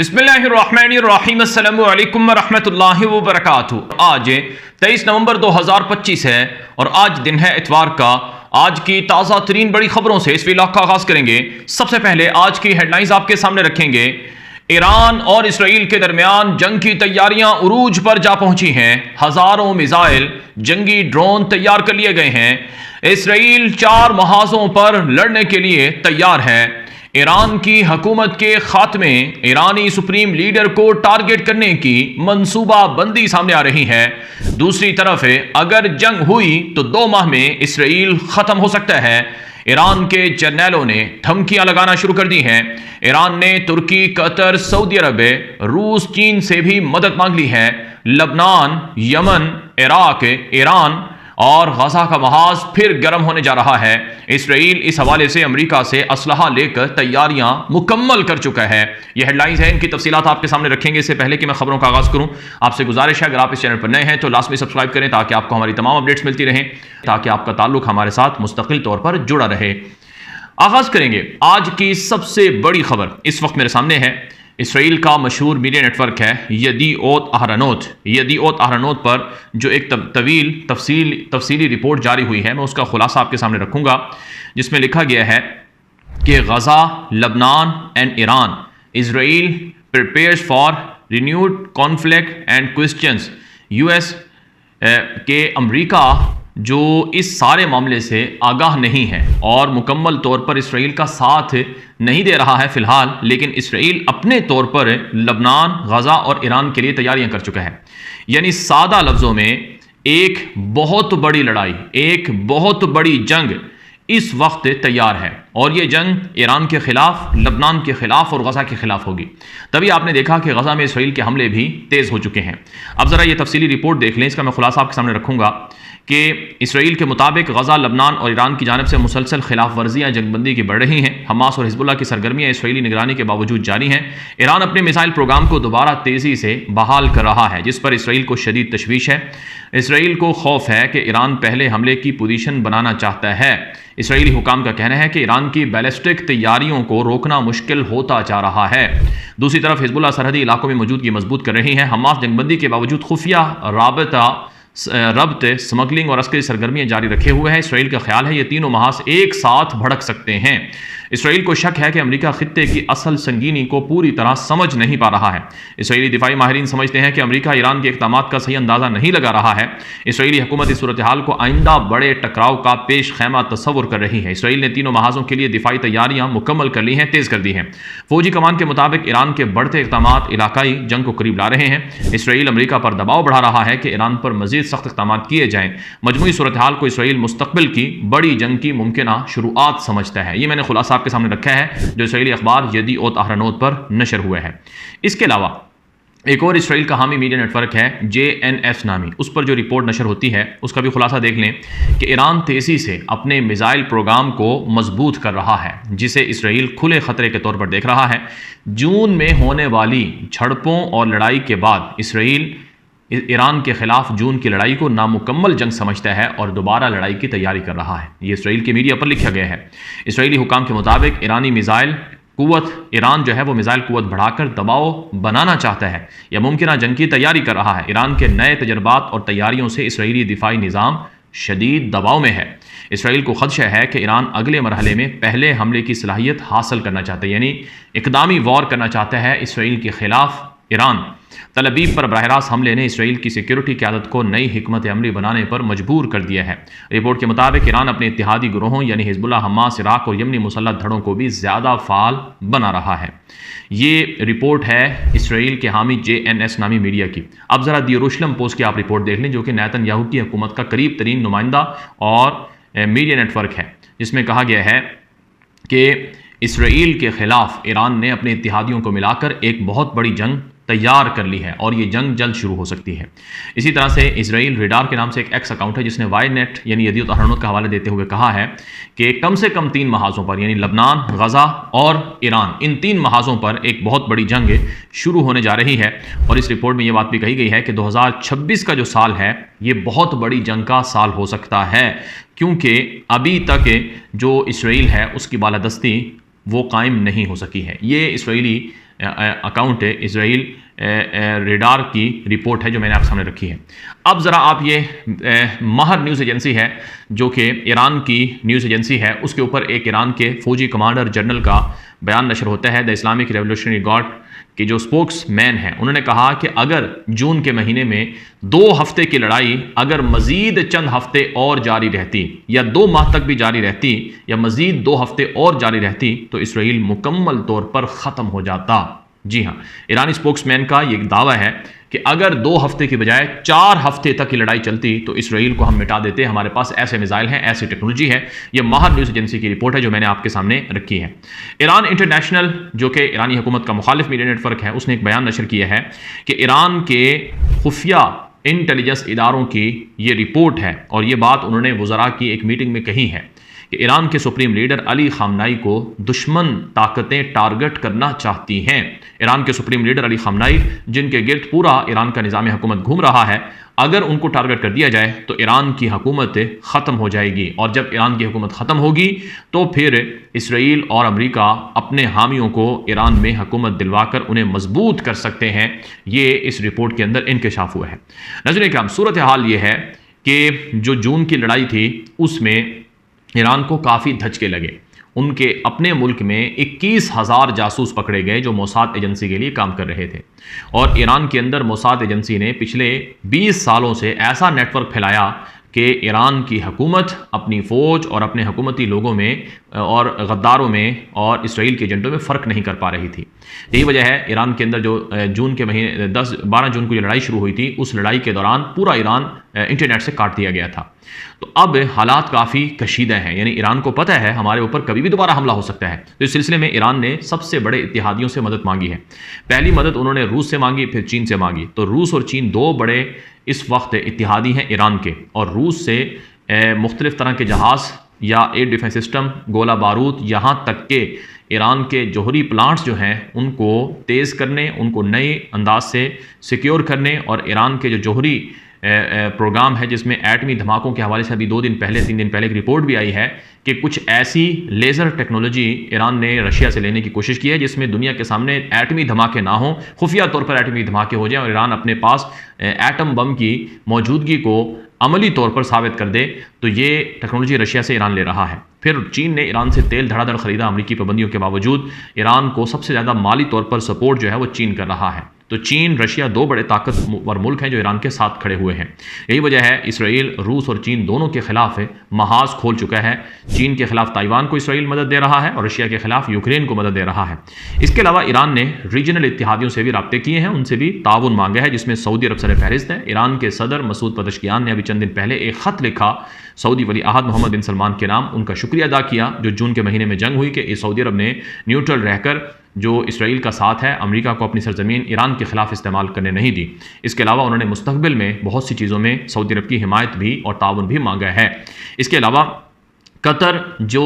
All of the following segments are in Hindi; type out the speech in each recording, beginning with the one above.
बिस्मिल्लाहिर्रहमानिर्रहीम अस्सलामु अलैकुम वरहमतुल्लाहि वबरकातुहू। आज 23 नवंबर 2025 है और आज दिन है इतवार का। आज की ताज़ा तरीन बड़ी खबरों से इस व्लॉग का आगाज करेंगे। सबसे पहले आज की हेडलाइंस आपके सामने रखेंगे। ईरान और इसराइल के दरमियान जंग की तैयारियां उरूज पर जा पहुंची हैं। हजारों मिसाइल जंगी ड्रोन तैयार कर लिए गए हैं। इसराइल 4 महाजों पर लड़ने के लिए तैयार है। ईरान की हुकूमत के खात्मे ईरानी सुप्रीम लीडर को टारगेट करने की मंसूबा बंदी सामने आ रही है। दूसरी तरफ अगर जंग हुई तो 2 माह में इसराइल खत्म हो सकता है। ईरान के जर्नैलों ने धमकियां लगाना शुरू कर दी हैं। ईरान ने तुर्की, कतर, सऊदी अरब, रूस, चीन से भी मदद मांग ली है। लबनान, यमन, इराक, ईरान और गजा का महाज फिर गर्म होने जा रहा है। इसराइल इस हवाले से अमेरिका से असलहा लेकर तैयारियां मुकम्मल कर चुका है। ये हेडलाइंस है, इनकी तफसीलात आपके सामने रखेंगे। इससे पहले कि मैं खबरों का आगाज करूं, आपसे गुजारिश है अगर आप इस चैनल पर नए हैं तो लाजमी सब्सक्राइब करें ताकि आपको हमारी तमाम अपडेट्स मिलती रहें, ताकि आपका ताल्लुक हमारे साथ मुस्तकिल तौर पर जुड़ा रहे। आगाज करेंगे आज की सबसे बड़ी खबर इस वक्त मेरे सामने है। इसराइल का मशहूर मीडिया नेटवर्क है यदीओत अहरोनोत पर जो एक तवील तफसीली रिपोर्ट जारी हुई है, मैं उसका खुलासा आपके सामने रखूंगा, जिसमें लिखा गया है कि गजा, लबनान and Iran, Israel prepares for renewed conflict and questions. US के अमेरिका जो इस सारे मामले से आगाह नहीं है और मुकम्मल तौर पर इसराइल का साथ नहीं दे रहा है फिलहाल, लेकिन इसराइल अपने तौर पर लबनान, गजा और ईरान के लिए तैयारियां कर चुका है। यानी सादा लफ्जों में एक बहुत बड़ी लड़ाई, एक बहुत बड़ी जंग इस वक्त तैयार है और यह जंग ईरान के खिलाफ, लबनान के खिलाफ और गजा के खिलाफ होगी। तभी आपने देखा कि गजा में इसराइल के हमले भी तेज हो चुके हैं। अब जरा ये तफसीली रिपोर्ट देख लें, इसका मैं खुलासा आपके सामने रखूंगा कि इसराइल के मुताबिक गजा, लबनान और ईरान की जानब से मुसलसल खिलाफ वर्जियाँ जंगबंदी की बढ़ रही हैं। हमास और हिजबुल्लाह की सरगर्मियाँ इसराइली निगरानी के बावजूद जारी हैं। ईरान अपने मिसाइल प्रोग्राम को दोबारा तेज़ी से बहाल कर रहा है, जिस पर इसराइल को शदीद तशवीश है। इसराइल को खौफ है कि ईरान पहले हमले की पोजीशन बनाना चाहता है। इसराइली हुकाम का कहना है कि ईरान की बैलिस्टिक तैयारियों को रोकना मुश्किल होता जा रहा है। दूसरी तरफ हिजबुल्लाह सरहदी इलाकों में मौजूदगी मजबूत कर रही है। हमास जंगबंदी के बावजूद खुफिया रब्त, स्मगलिंग और अस्करी सरगर्मियां जारी रखे हुए हैं। इसराइल का ख्याल है ये तीनों महाज एक साथ भड़क सकते हैं। इसराइल को शक है कि अमेरिका खित्ते की असल संगीनी को पूरी तरह समझ नहीं पा रहा है। इसराइली दिफाई माहिरीन समझते हैं कि अमेरिका ईरान के इक़दामात का सही अंदाज़ा नहीं लगा रहा है। इसराइली हुकूमत इस सूरत हाल को आइंदा बड़े टकराव का पेश खैमा तस्वुर कर रही है। इसराइल ने तीनों महाजों के लिए दिफाई तैयारियां मुकम्मल कर ली हैं, तेज़ कर दी हैं। फौजी कमान के मुताबिक ईरान के बढ़ते इक़दामात इलाकाई जंग को करीब ला रहे हैं। इसराइल अमेरिका पर दबाव बढ़ा रहा है कि ईरान पर मजीद सख्त इक़दामात किए जाएँ। मजमूई सूरत हाल को इसराइल मुस्तक़बिल की बड़ी जंग की मुमकिना शुरुआत समझता है। ये मैंने खुलासा आपके सामने रखा है जो इसराइली अखबार यदीओत अहरोनोत पर नशर हुआ है। इसके अलावा एक और इसराइल का हामी मीडिया नेटवर्क है JNS नामी, उस पर जो रिपोर्ट नशर होती है उसका भी खुलासा देख लें कि ईरान तेज़ी से अपने मिसाइल प्रोग्राम को मजबूत कर रहा है, जिसे इसराइल खुले खतरे के तौर पर देख रहा है। जून में होने वाली झड़पों और लड़ाई के बाद इसराइल ईरान के खिलाफ जून की लड़ाई को नामुकम्मल जंग समझता है और दोबारा लड़ाई की तैयारी कर रहा है। ये इसराइल के मीडिया पर लिखा गया है। इसराइली हुकाम के मुताबिक ईरान जो है वो मिसाइल कुव्वत बढ़ाकर दबाव बनाना चाहता है या मुमकिन जंग की तैयारी कर रहा है। ईरान के नए तजर्बात और तैयारियों से इसराइली दिफाई निज़ाम शदीद दबाव में है। इसराइल को खदशा है कि ईरान अगले मरहले में पहले हमले की सलाहियत हासिल करना चाहता है, यानी इकदामी वॉर करना चाहता है इसराइल के खिलाफ। ईरान तलबीब पर बरह रास्त हमले ने इसराइल की सिक्योरिटी क़यादत को नई हिकमत अमली बनाने पर मजबूर कर दिया है। रिपोर्ट के मुताबिक ईरान अपने इत्तेहादी ग्रोहों यानी हिजबुल्लाह, हमास, इराक और यमनी मुसल्लत धड़ों को भी ज़्यादा फ़ाल बना रहा है। ये रिपोर्ट है इसराइल के हामी JNS नामी मीडिया की। अब ज़रा द यरूशलेम पोस्ट की आप रिपोर्ट देख लें, जो कि नेतन्याहू की हुकूमत का करीब तरीन नुमाइंदा और मीडिया नेटवर्क है, जिसमें कहा गया है कि इसराइल के खिलाफ ईरान ने अपने इत्तेहादियों को मिलाकर एक बहुत बड़ी जंग तैयार कर ली है और ये जंग जल्द शुरू हो सकती है। इसी तरह से इसराइल रेडार के नाम से एक एक्स अकाउंट है, जिसने वाईनेट यानी यदीओत अहरोनोत का हवाला देते हुए कहा है कि कम से कम 3 महाजों पर यानी लबनान, गजा और ईरान, इन 3 महाजों पर एक बहुत बड़ी जंग शुरू होने जा रही है। और इस रिपोर्ट में ये बात भी कही गई है कि 2026 का जो साल है ये बहुत बड़ी जंग का साल हो सकता है, क्योंकि अभी तक जो इसराइल है उसकी बालादस्ती वो कायम नहीं हो सकी है। ये इसराइली अकाउंट है, इसराइल रेडार की रिपोर्ट है जो मैंने आप सामने रखी है। अब ज़रा आप ये महर न्यूज़ एजेंसी है जो कि ईरान की न्यूज़ एजेंसी है, उसके ऊपर एक ईरान के फौजी कमांडर जनरल का बयान नशर होता है। द इस्लामिक रेवोल्यूशनरी गार्ड के जो स्पोक्समैन हैं उन्होंने कहा कि अगर जून के महीने में 2 हफ्ते की लड़ाई अगर मज़ीद चंद हफ्ते और जारी रहती या 2 माह तक भी जारी रहती या मज़ीद 2 हफ्ते और जारी रहती तो इसराइल मुकम्मल तौर पर ख़त्म हो जाता। जी हाँ, ईरानी स्पोक्समैन का ये दावा है कि अगर 2 हफ्ते की बजाय 4 हफ्ते तक की लड़ाई चलती तो इसराइल को हम मिटा देते। हमारे पास ऐसे मिसाइल हैं, ऐसी टेक्नोलॉजी है। यह महर न्यूज़ एजेंसी की रिपोर्ट है जो मैंने आपके सामने रखी है। ईरान इंटरनेशनल जो कि ईरानी हुकूमत का मुखालिफ मीडिया नेटवर्क है, उसने एक बयान नशर किया है कि ईरान के खुफिया इंटेलिजेंस इदारों की ये रिपोर्ट है और ये बात उन्होंने वज़रा की एक मीटिंग में कही है कि ईरान के सुप्रीम लीडर अली खामनाई को दुश्मन ताकतें टारगेट करना चाहती हैं। ईरान के सुप्रीम लीडर अली खामनाई जिनके गिर्द पूरा ईरान का निज़ाम हुकूमत घूम रहा है, अगर उनको टारगेट कर दिया जाए तो ईरान की हुकूमत ख़त्म हो जाएगी और जब ईरान की हुकूमत ख़त्म होगी तो फिर इसराइल और अमेरिका अपने हामियों को ईरान में हुकूमत दिलवाकर उन्हें मजबूत कर सकते हैं। ये इस रिपोर्ट के अंदर इंकशाफ हुआ है। नाज़रीन इकराम, सूरत हाल ये है कि जो जून की लड़ाई थी उसमें ईरान को काफ़ी धचके लगे। उनके अपने मुल्क में 21,000 जासूस पकड़े गए जो मोसाद एजेंसी के लिए काम कर रहे थे और ईरान के अंदर मोसाद एजेंसी ने पिछले 20 सालों से ऐसा नेटवर्क फैलाया कि ईरान की हुकूमत अपनी फ़ौज और अपने हुकूमती लोगों में और गद्दारों में और इसराइल के एजेंटों में फ़र्क नहीं कर पा रही थी। यही वजह है ईरान के अंदर जो जून के महीने 12 जून को जो लड़ाई शुरू हुई थी, उस लड़ाई के दौरान पूरा ईरान इंटरनेट से काट दिया गया था। तो अब हालात काफ़ी कशीदा हैं, यानी ईरान को पता है हमारे ऊपर कभी भी दोबारा हमला हो सकता है। तो इस सिलसिले में ईरान ने सबसे बड़े इत्तेहादियों से मदद मांगी है। पहली मदद उन्होंने रूस से मांगी, फिर चीन से मांगी। तो रूस और चीन 2 बड़े इस वक्त इत्तेहादी हैं ईरान के, और रूस से मुख्तलिफ तरह के जहाज़ या एयर डिफेंस सिस्टम, गोला बारूद, यहाँ तक के ईरान के जोहरी प्लांट्स जो हैं उनको तेज़ करने, उनको नए अंदाज से सिक्योर करने और ईरान के जो जोहरी प्रोग्राम है जिसमें एटमी धमाकों के हवाले से अभी 2 दिन पहले 3 दिन पहले एक रिपोर्ट भी आई है कि कुछ ऐसी लेज़र टेक्नोलॉजी ईरान ने रशिया से लेने की कोशिश की है जिसमें दुनिया के सामने एटमी धमाके ना हों, खुफिया तौर पर एटमी धमाके हो जाएं और ईरान अपने पास एटम बम की मौजूदगी को अमली तौर पर साबित कर दे। तो ये टेक्नोलॉजी रशिया से ईरान ले रहा है। फिर चीन ने ईरान से तेल धड़ाधड़ खरीदा अमरीकी पाबंदियों के बावजूद। ईरान को सबसे ज़्यादा माली तौर पर सपोर्ट जो है वो चीन कर रहा है। तो चीन, रशिया 2 बड़े ताकतवर मुल्क हैं जो ईरान के साथ खड़े हुए हैं। यही वजह है इसराइल, रूस और चीन दोनों के खिलाफ महाज खोल चुका है। चीन के खिलाफ ताइवान को इसराइल मदद दे रहा है और रशिया के खिलाफ यूक्रेन को मदद दे रहा है। इसके अलावा ईरान ने रीजनल इत्तेहादियों से भी राब्ते किए हैं, उनसे भी ताउन मांगा है, जिसमें सऊदी अरब सर फहरिस्त है। ईरान के सदर मसूद पज़ेश्कियान ने अभी चंद दिन पहले एक ख़त लिखा सऊदी वली अहद मोहम्मद बिन सलमान के नाम, उनका शुक्रिया अदा किया जो जून के महीने में जंग हुई कि सऊदी अरब ने न्यूट्रल रहकर जो इसराइल का साथ है, अमेरिका को अपनी सरजमीन ईरान के खिलाफ इस्तेमाल करने नहीं दी। इसके अलावा उन्होंने मुस्तकबिल में बहुत सी चीज़ों में सऊदी अरब की हिमायत भी और ताउन भी मांगा है। इसके अलावा कतर जो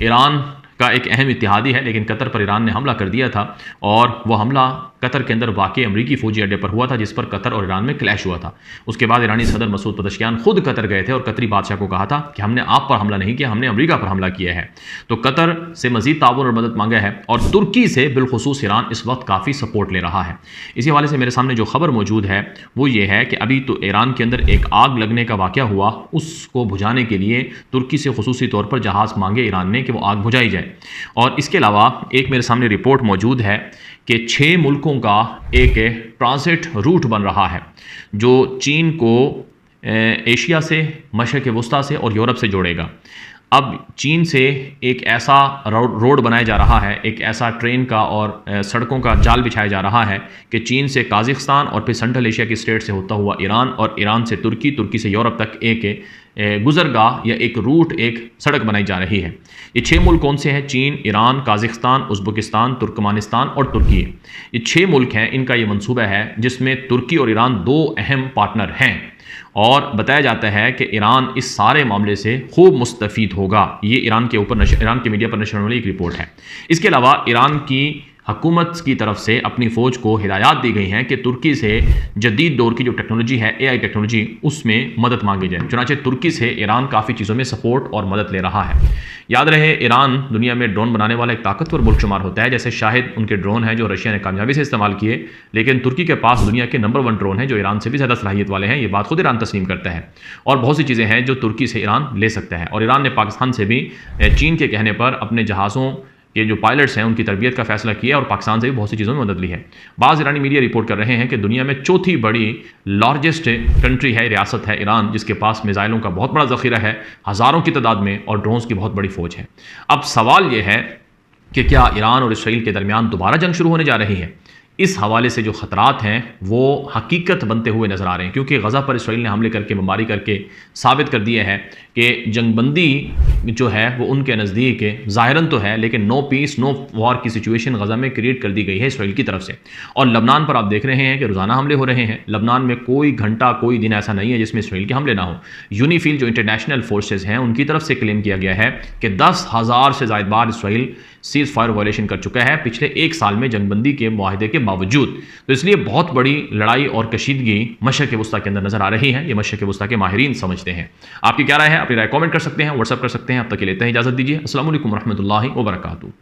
ईरान का एक अहम इत्तेहादी है, लेकिन कतर पर ईरान ने हमला कर दिया था और वह हमला कतर के अंदर वाक़ई अमरीकी फ़ौजी अड्डे पर हुआ था जिस पर कतर और ईरान में क्लैश हुआ था। उसके बाद ईरानी सदर मसूद पज़ेश्कियान खुद कतर गए थे और कतरी बादशाह को कहा था कि हमने आप पर हमला नहीं किया, हमने अमरीका पर हमला किया है। तो कतर से मज़ीद ताउन और मदद मांगा है और तुर्की से बिलखुसूस ईरान इस वक्त काफ़ी सपोर्ट ले रहा है। इसी हवाले से मेरे सामने जो खबर मौजूद है वो ये है कि अभी तो ईरान के अंदर एक आग लगने का वाक़या हुआ, उसको बुझाने के लिए तुर्की से खुसूसी तौर पर जहाज़ मांगे ईरान ने कि वो आग बुझाई जाए। और इसके अलावा एक मेरे सामने रिपोर्ट मौजूद है कि 6 मुल्कों का एक ट्रांसिट रूट बन रहा है जो चीन को एशिया से, मशरिक़ वस्ता से और यूरोप से जोड़ेगा। अब चीन से एक ऐसा रोड बनाया जा रहा है, एक ऐसा ट्रेन का और सड़कों का जाल बिछाया जा रहा है कि चीन से काज़ाख्स्तान और फिर सेंट्रल एशिया की स्टेट से होता हुआ ईरान और ईरान से तुर्की, तुर्की से यूरोप तक एक गुजरगाह या एक रूट, एक सड़क बनाई जा रही है। ये 6 मुल्क कौन से हैं? चीन, ईरान, काज़ाख्स्तान, उज़्बेकिस्तान, तुर्कमानिस्तान और तुर्की। ये 6 मुल्क हैं, इनका ये मंसूबा है जिसमें तुर्की और ईरान 2 अहम पार्टनर हैं और बताया जाता है कि ईरान इस सारे मामले से खूब मुस्तफ़ीद होगा। ये ईरान के मीडिया पर नशर होने वाली एक रिपोर्ट है। इसके अलावा ईरान की हुकूमत की तरफ से अपनी फ़ौज को हिदायत दी गई हैं कि तुर्की से जदीद दौर की जो टेक्नोलॉजी है AI टेक्नोलॉजी उसमें मदद मांगी जाए। चुनांचे तुर्की से ईरान काफ़ी चीज़ों में सपोर्ट और मदद ले रहा है। याद रहे ईरान दुनिया में ड्रोन बनाने वाला एक ताकतवर मुल्क शुमार होता है। जैसे शाहिद उनके ड्रोन हैं जो रशिया ने कामयाबी से इस्तेमाल किए, लेकिन तुर्की के पास दुनिया के नंबर 1 ड्रोन हैं जो ईरान से भी ज़्यादा सलाहियत वाले हैं। ये बात खुद ईरान तस्लीम करता है। और बहुत सी चीज़ें हैं जो तुर्की से ईरान ले सकता है। और ईरान ने पाकिस्तान से भी चीन के कहने पर अपने जहाज़ों के जो पायलट्स हैं उनकी तरबियत का फैसला किया और पाकिस्तान से भी बहुत सी चीज़ों में मदद ली है। बाज़ ईरानी मीडिया रिपोर्ट कर रहे हैं कि दुनिया में चौथी बड़ी लार्जेस्ट कंट्री है, रियासत है ईरान, जिसके पास मिसाइलों का बहुत बड़ा ज़ख़ीरा है, हज़ारों की तादाद में, और ड्रोन्स की बहुत बड़ी फ़ौज है। अब सवाल यह है कि क्या ईरान और इसराइल के दरमियान दोबारा जंग शुरू होने जा रही है? इस हवाले से जो ख़तरात हैं वो हकीकत बनते हुए नज़र आ रहे हैं, क्योंकि गज़ा पर इसराइल ने हमले करके, बमबारी करके साबित कर दिया है कि जंगबंदी जो है वो उनके नज़दीक ज़ाहिरन तो है, लेकिन नो पीस नो वॉर की सिचुएशन गज़ा में क्रिएट कर दी गई है इसराइल की तरफ से। और लबनान पर आप देख रहे हैं कि रोज़ाना हमले हो रहे हैं। लबनान में कोई घंटा, कोई दिन ऐसा नहीं है जिसमें इसराइल के हमले ना हो। यूनिफिल जो इंटरनेशनल फोर्सेज हैं उनकी तरफ से क्लेम किया गया है कि 10,000 से ज़ायद बार इसराइल सीज़ फायर वायलेशन कर चुका है पिछले 1 साल में जंगबंदी के मुआहदे के बावजूद। तो इसलिए बहुत बड़ी लड़ाई और कशीदगी मशरिक़ वुस्ता के अंदर नजर आ रही है। ये मशरिक़ वुस्ता के माहिरीन समझते हैं। आपकी क्या राय है? अपनी राय कमेंट कर सकते हैं, व्हाट्सअप कर सकते हैं। अब तक के लिए इजाज़त दीजिए। अस्सलाम वालेकुम रहमतुल्लाहि व बरकातुहू।